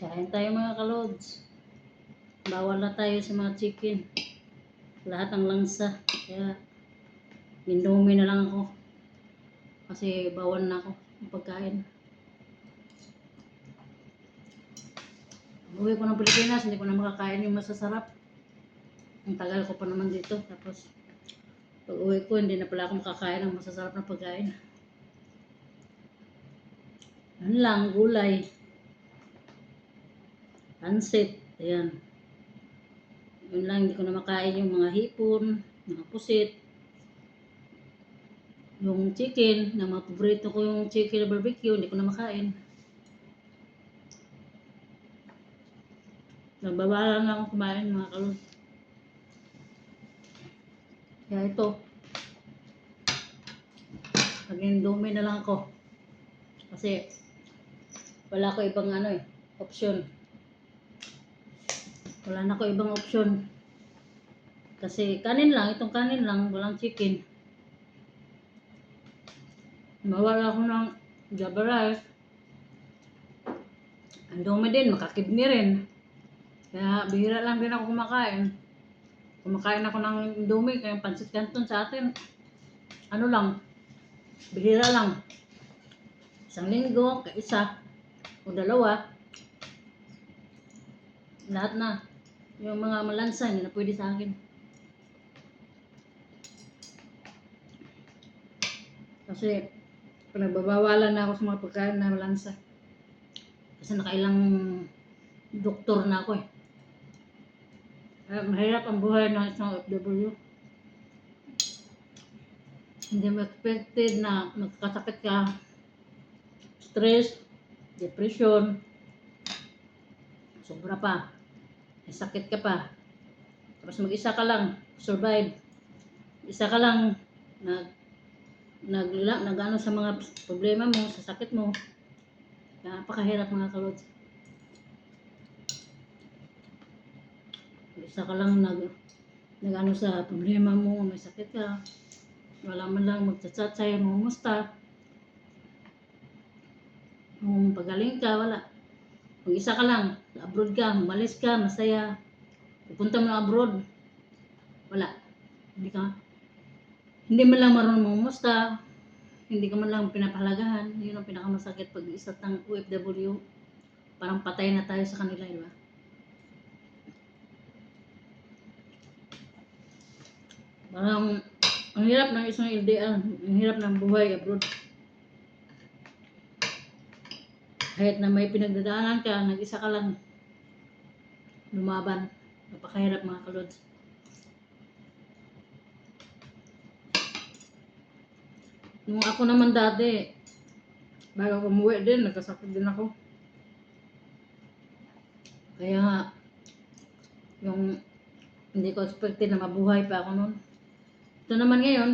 Kain tayo mga kalods. Bawal na tayo sa mga chicken. Lahat ng langsa. Kaya, Indomie na lang ako. Kasi bawal na ako ng pagkain. Uwi ko ng Pilipinas, hindi ko na makakain yung masasarap. Ang tagal ko pa naman dito. Tapos, pag uwi ko, hindi na pala ako makakain ng masasarap na pagkain. Ano lang, gulay. Pansit. Ayan. Yun lang, hindi ko na makain yung mga hipon, mga pusit. Yung chicken, na mga paborito ko yung chicken na barbecue, hindi ko na makain. Nagbabalan lang ako kumain mga kalon. Kaya ito, mag-Indomie na lang ako. Kasi, wala ko ibang option. Wala na ko ibang option. Kasi kanin lang, itong kanin lang, walang chicken. Mawala ako ng java rice. Indomie din, makakidney rin. Kaya bihira lang din ako kumakain. Kumakain ako ng Indomie, kaya pansit canton sa atin. Ano lang, bihira lang. Isang linggo, isa o dalawa. Lahat na. Yung mga malansa, hindi na pwede sa akin. Kasi, pinagbabawalan na ako sa mga pagkain na malansa. Kasi nakailang doktor na ako eh. Mahirap ang buhay ng isang OFW. Hindi mo expected na magkasakit ka. Stress, depression, sobra pa. May sakit ka pa. Tapos mag-isa ka lang, survive. Isa ka lang nag-ano sa mga problema mo, sa sakit mo. Napakahirap mga kalods. Isa ka lang nag-ano sa problema mo, may sakit ka. Wala man lang magchat-chat sa'yo, mumusta. Kung pagaling ka, wala. Kung isa ka lang, abroad ka, umalis ka, masaya. Pupunta mo na abroad, wala. Hindi man lang marunong mumusta. Hindi ka man lang pinapahalagahan. Yun ang pinakamasakit pag isa tang OFW. Parang patay na tayo sa kanila, di ba? Parang ang hirap ng isang LDR, ang hirap ng buhay abroad. Kahit na may pinagdadaanan ka, nag-isa ka lang lumaban. Napakahirap mga kalods. Nung ako naman dati, bago umuwi din, nagkasakit din ako. Kaya yung hindi ko expected na mabuhay pa ako noon. Ito naman ngayon,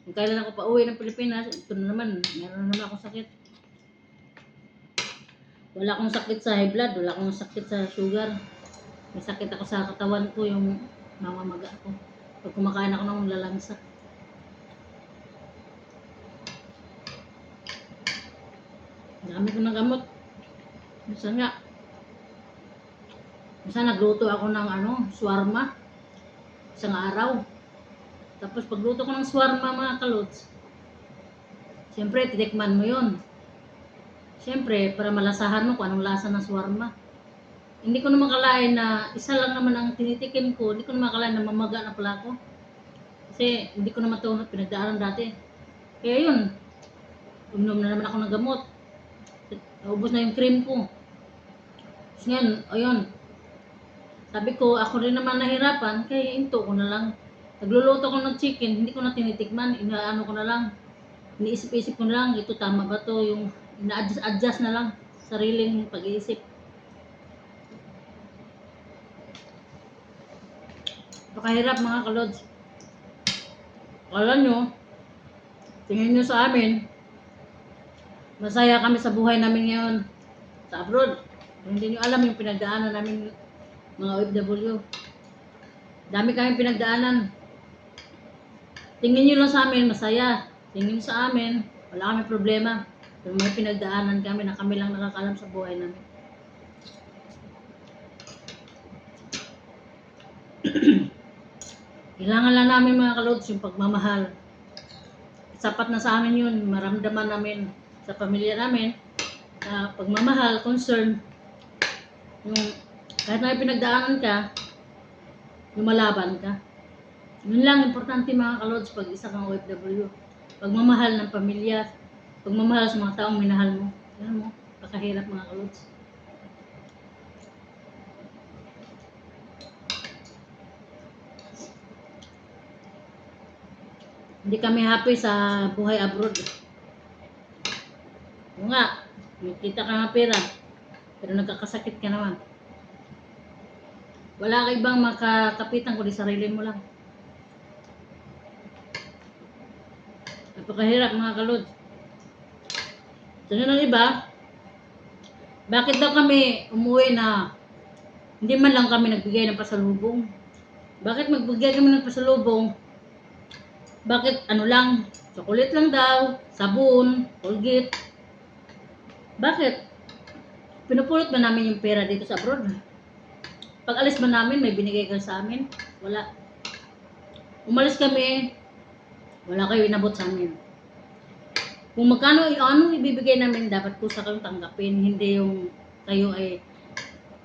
kung kailan ako pa uwi ng Pilipinas, ito na naman, meron naman akong sakit. Wala akong sakit sa high blood, wala akong sakit sa sugar. May sakit ako sa katawan ko, yung mamamaga ko. Pag kumakain ako ng lalansa. Dami ko ng gamot. Minsan nagluto ako ng shawarma. Isang araw. Tapos pagluto ko ng shawarma mga kalods, siyempre titikman mo yun. Siyempre, para malasahan mo kung anong lasa ng shawarma. Hindi ko naman kalain na isa lang naman ang tinitikim ko. Hindi ko naman kalain na mamaga na pala ako. Kasi hindi ko naman ito pinagdaanan dati. Kaya yun, uminom na naman ako ng gamot. Naubos na yung cream ko. Tapos ngayon, ayun. Sabi ko, ako rin naman nahirapan, kaya into ko na lang. Nagluluto ko ng chicken, hindi ko na tinitikman, inaano ko na lang. Iniisip-isip ko na lang, ito tama ba to, yung ina-adjust na lang, sariling pag-iisip. Napakahirap mga kalods. Kala nyo, tingin nyo sa amin, masaya kami sa buhay namin ngayon sa abroad. Hindi nyo alam yung pinagdaanan namin mga OFW. Dami kami pinagdaanan. Tingin nyo lang sa amin, masaya. Tingin nyo sa amin, wala kami problema. Pero may pinagdaanan kami na kami lang nakakalam sa buhay namin. Kailangan lang namin mga kalods yung pagmamahal. Sapat na sa amin yun, maramdaman namin sa pamilya namin na pagmamahal, concern, yung kahit na pinagdaanan ka, lumalaban ka. Yun lang importante mga kalods pag isa kang OFW. Pagmamahal ng pamilya, pagmamahal sa mga taong minahal mo. Yan mo, pakahirap mga kalods. Hindi kami happy sa buhay abroad. Oo nga, may kita ka nga pera, pero nagkakasakit ka naman. Wala ka ibang makakapitan kundi sarili mo lang. Napakahirap mga kalod. Sabi ng iba, bakit daw kami umuwi na hindi man lang kami nagbigay ng pasalubong? Bakit magbigay kami ng pasalubong? Bakit ano lang, chocolate lang daw, sabon, Colgate? Bakit? Pinupulot ba namin yung pera dito sa abroad? Pag alis ba namin, may binigay ka sa amin? Wala. Umalis kami, wala kayo inabot sa amin. Kung magkano, ano ibibigay namin, dapat ko sa kayong tanggapin. Hindi yung kayo ay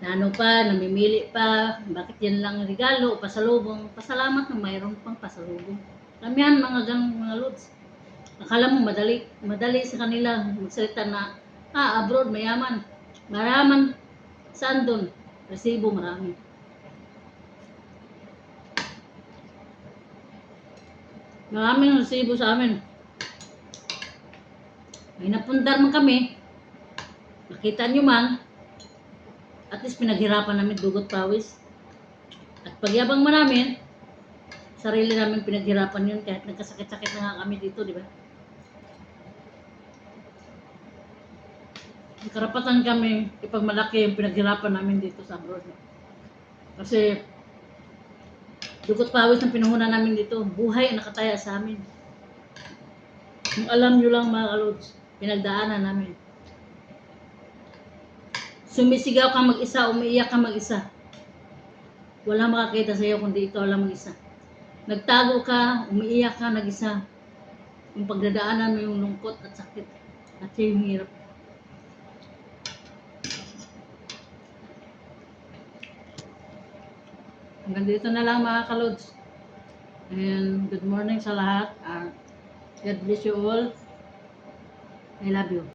nano pa, namimili pa, bakit yan lang regalo o pasalubong. Pasalamat na mayroon pang pasalubong. Kamihan mga ganong mga lods. Akala mo madali sa kanila magsalita na, abroad mayaman. Maraman, saan doon? Resibo marami. Maraming resibo sa amin. May napundar man kami. Nakita nyo man, at least pinaghirapan namin dugot pawis. At pagyabang man namin, sarili namin pinaghirapan yun kahit nagkasakit-sakit na nga kami dito, di ba? Karapatan kami ipagmalaki yung pinaghirapan namin dito sa abroad. Kasi dugot pawis ng pinuhunan namin dito, buhay ang nakataya sa amin. Kung alam nyo lang mga kalods, pinagdaanan namin. Sumisigaw ka mag-isa, umiiyak ka mag-isa. Walang makakita sa iyo kundi ikaw lang mag-isa. Nagtago ka, umiiyak ka, nag-isa. Yung pagdadaanan mo yung lungkot at sakit at yung hirap. Hanggang dito na lang mga kalods. And good morning sa lahat. God bless you all. I love you.